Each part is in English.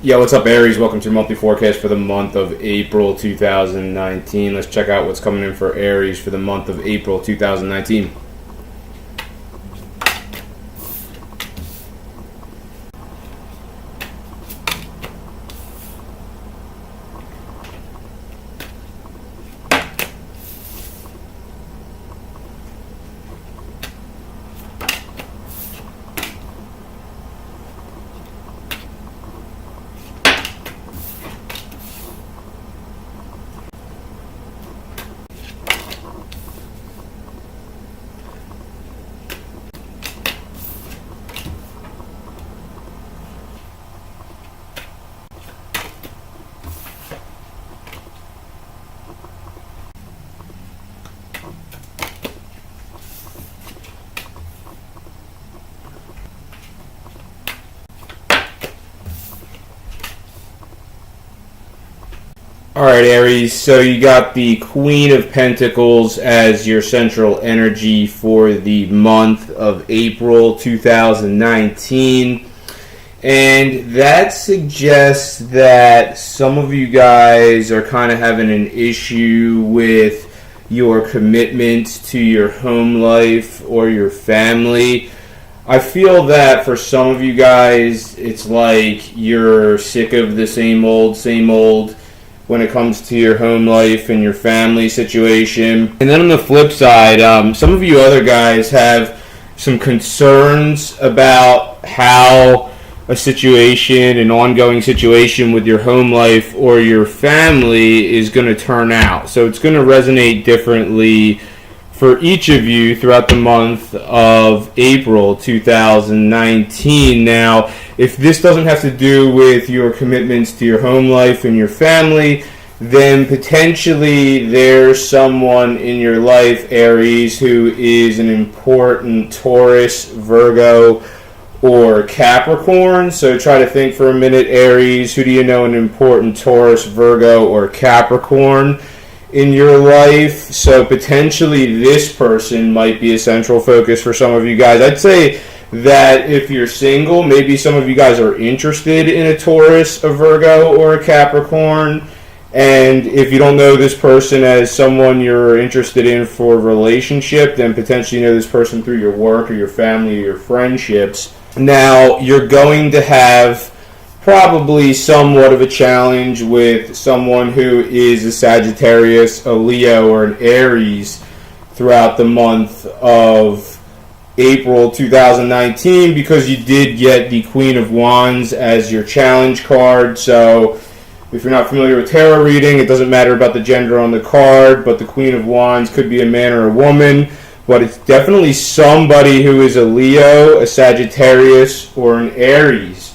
Yo, what's up, Aries? Welcome to your monthly forecast for the month of April 2019. Let's check out what's coming in for Aries for the month of April 2019. Alright, Aries, so you got the Queen of Pentacles as your central energy for the month of April 2019. And that suggests that some of you guys are kind of having an issue with your commitment to your home life or your family. I feel that for some of you guys, it's like you're sick of the same old when it comes to your home life and your family situation. And then on the flip side, some of you other guys have some concerns about how a situation, an ongoing situation with your home life or your family is going to turn out. So it's going to resonate differently for each of you throughout the month of April 2019. Now, if this doesn't have to do with your commitments to your home life and your family, then potentially there's someone in your life, Aries, who is an important Taurus, Virgo, or Capricorn. So try to think for a minute, Aries, who do you know an important Taurus, Virgo, or Capricorn in your life? So potentially this person might be a central focus for some of you guys. I'd say that if you're single, maybe some of you guys are interested in a Taurus, a Virgo, or a Capricorn. And if you don't know this person as someone you're interested in for a relationship, then potentially you know this person through your work or your family or your friendships. Now, you're going to have probably somewhat of a challenge with someone who is a Sagittarius, a Leo, or an Aries throughout the month of April 2019, because you did get the Queen of Wands as your challenge card. So if you're not familiar with tarot reading, it doesn't matter about the gender on the card, but the Queen of Wands could be a man or a woman, but it's definitely somebody who is a Leo, a Sagittarius, or an Aries.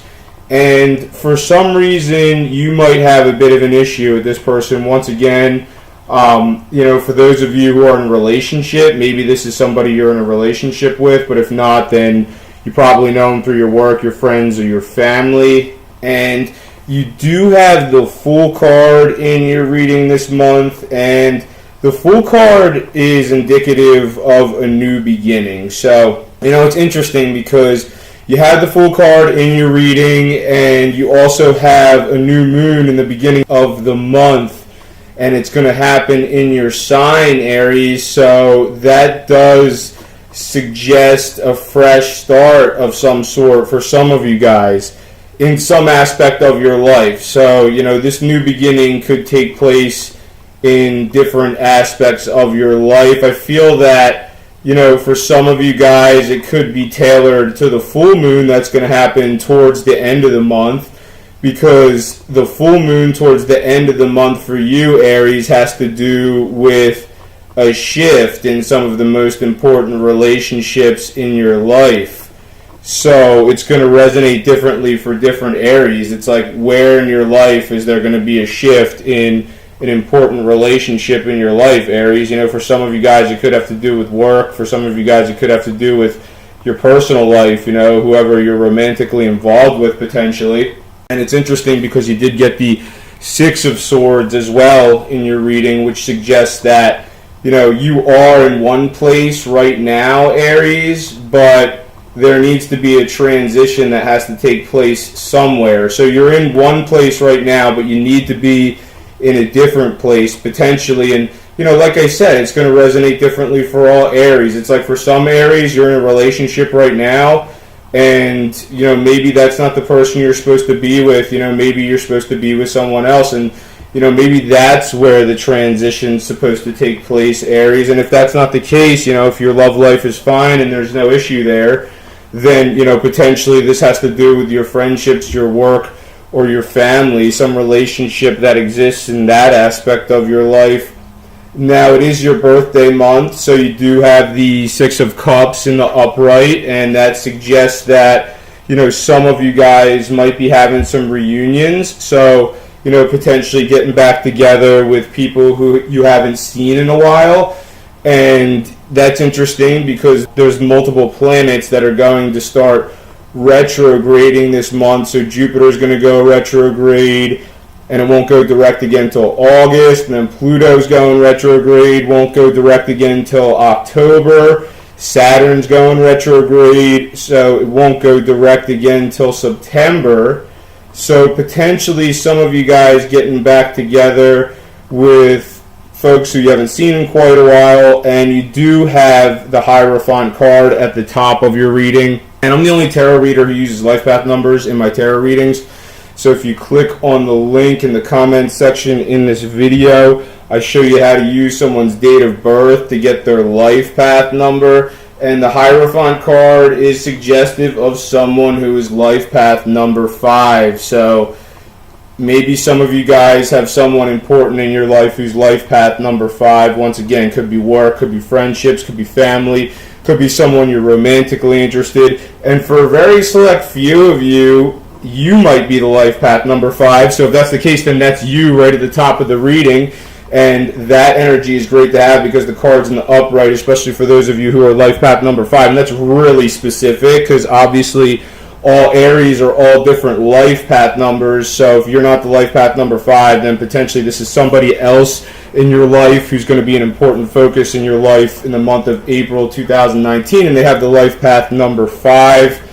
And for some reason, you might have a bit of an issue with this person. Once again, for those of you who are in a relationship, maybe this is somebody you're in a relationship with, but if not, then you probably know them through your work, your friends, or your family. And you do have the Fool card in your reading this month, and the Fool card is indicative of a new beginning. So, it's interesting because you have the Fool card in your reading, and you also have a new moon in the beginning of the month, and it's going to happen in your sign, Aries. So that does suggest a fresh start of some sort for some of you guys in some aspect of your life. So, this new beginning could take place in different aspects of your life. I feel that, for some of you guys, it could be tailored to the full moon that's going to happen towards the end of the month, because the full moon towards the end of the month for you, Aries, has to do with a shift in some of the most important relationships in your life. So it's going to resonate differently for different Aries. It's like, where in your life is there going to be a shift in an important relationship in your life, Aries? For some of you guys, it could have to do with work. For some of you guys, it could have to do with your personal life, whoever you're romantically involved with potentially. And it's interesting because you did get the Six of Swords as well in your reading, which suggests that, you are in one place right now, Aries, but there needs to be a transition that has to take place somewhere. So you're in one place right now, but you need to be in a different place potentially. And like I said, it's going to resonate differently for all Aries. It's like for some Aries, you're in a relationship right now, and maybe that's not the person you're supposed to be with. Maybe you're supposed to be with someone else, and maybe that's where the transition's supposed to take place, Aries. And if that's not the case, if your love life is fine and there's no issue there, then potentially this has to do with your friendships, your work, or your family, some relationship that exists in that aspect of your life. Now, it is your birthday month, so you do have the Six of Cups in the upright, and that suggests that some of you guys might be having some reunions. So potentially getting back together with people who you haven't seen in a while. And that's interesting because there's multiple planets that are going to start retrograding this month. So Jupiter's going to go retrograde, and it won't go direct again until August. And then Pluto's going retrograde, won't go direct again until October. Saturn's going retrograde, so it won't go direct again until September. So potentially some of you guys getting back together with folks who you haven't seen in quite a while, and you do have the Hierophant card at the top of your reading. And I'm the only tarot reader who uses life path numbers in my tarot readings. So if you click on the link in the comments section in this video, I show you how to use someone's date of birth to get their life path number. And the Hierophant card is suggestive of someone who is life path number 5. So maybe some of you guys have someone important in your life who's life path number 5. Once again, could be work, could be friendships, could be family, could be someone you're romantically interested. And for a very select few of you, you might be the life path number 5. So if that's the case, then that's you right at the top of the reading. And that energy is great to have because the card's in the upright, especially for those of you who are life path number 5. And that's really specific because obviously all Aries are all different life path numbers. So if you're not the life path number 5, then potentially this is somebody else in your life who's going to be an important focus in your life in the month of April 2019. And they have the life path number 5.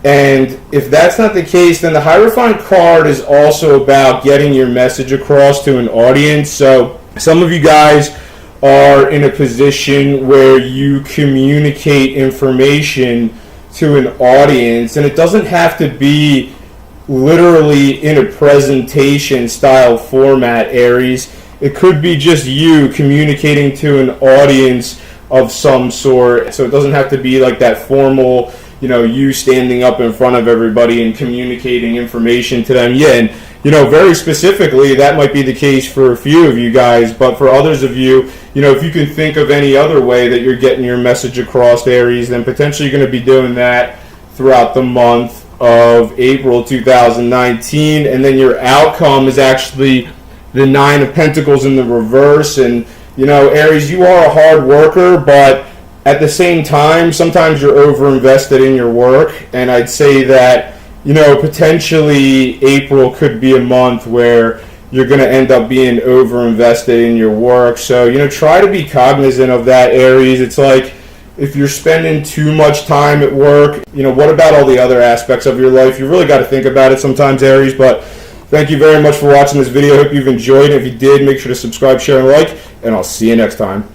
And if that's not the case, then the Hierophant card is also about getting your message across to an audience. So some of you guys are in a position where you communicate information to an audience, and it doesn't have to be literally in a presentation style format, Aries. It could be just you communicating to an audience of some sort. So it doesn't have to be like that formal, you standing up in front of everybody and communicating information to them. Yeah, and very specifically, that might be the case for a few of you guys, but for others of you, if you can think of any other way that you're getting your message across, Aries, then potentially you're going to be doing that throughout the month of April 2019, and then your outcome is actually the Nine of Pentacles in the reverse. And Aries, you are a hard worker, but at the same time, sometimes you're over-invested in your work, and I'd say that potentially April could be a month where you're going to end up being over-invested in your work. So, try to be cognizant of that, Aries. It's like if you're spending too much time at work, what about all the other aspects of your life? You really got to think about it sometimes, Aries. But thank you very much for watching this video. I hope you've enjoyed it. If you did, make sure to subscribe, share, and like, and I'll see you next time.